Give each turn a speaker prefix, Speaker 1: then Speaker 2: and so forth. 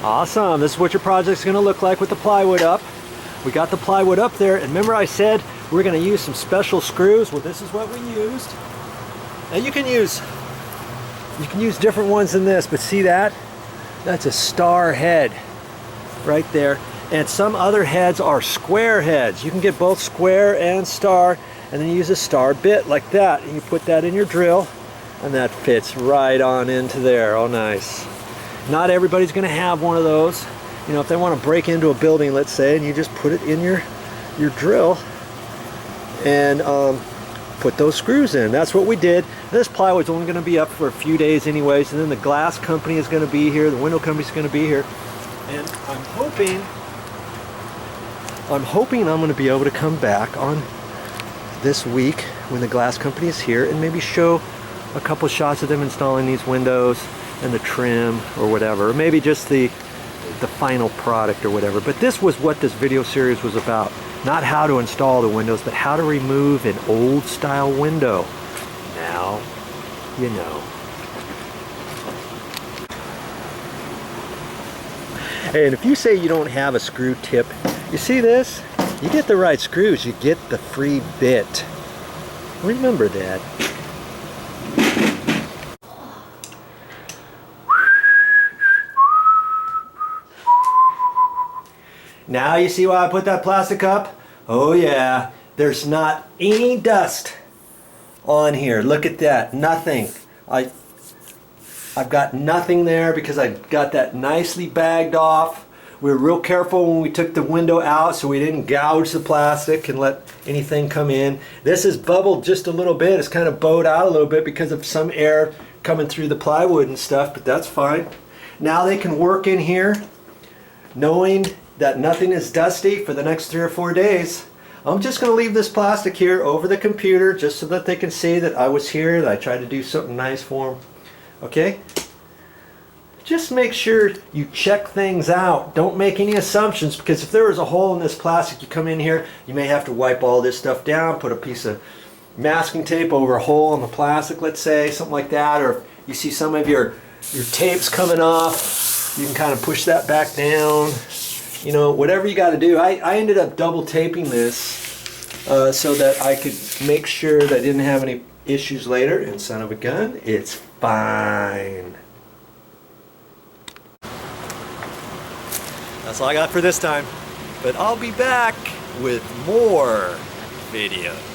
Speaker 1: Awesome. This is what your project's going to look like with the plywood up. We got the plywood up there, and remember I said we're going to use some special screws? Well, this is what we used. And you can use different ones than this, but see that? That's a star head right there. And some other heads are square heads. You can get both square and star, and then you use a star bit like that. And you put that in your drill, and that fits right on into there. Oh, nice. Not everybody's going to have one of those. You know, if they want to break into a building, let's say, and you just put it in your drill and put those screws in. That's what we did. This plywood's only going to be up for a few days anyways, and then the glass company is going to be here, the window company is going to be here, and I'm hoping I'm going to be able to come back on this week when the glass company is here and maybe show a couple shots of them installing these windows and the trim or whatever, or maybe just the final product or whatever. But this was what this video series was about. Not how to install the windows, but how to remove an old style window. Now, you know. Hey, and if you say you don't have a screw tip, you see this? You get the right screws, you get the free bit. Remember that. Now you see why I put that plastic up? Oh yeah, there's not any dust on here. Look at that, nothing. I've got nothing there because I got that nicely bagged off. We were real careful when we took the window out so we didn't gouge the plastic and let anything come in. This is bubbled just a little bit. It's kind of bowed out a little bit because of some air coming through the plywood and stuff, but that's fine. Now they can work in here knowing that nothing is dusty for the next 3 or 4 days. I'm just going to leave this plastic here over the computer just so that they can see that I was here, that I tried to do something nice for them. Okay? Just make sure you check things out. Don't make any assumptions, because if there is a hole in this plastic, you come in here, you may have to wipe all this stuff down, put a piece of masking tape over a hole in the plastic, let's say, something like that. Or if you see some of your tapes coming off, you can kind of push that back down. You know, whatever you got to do. I ended up double taping this so that I could make sure that I didn't have any issues later. And son of a gun, it's fine. That's all I got for this time. But I'll be back with more videos.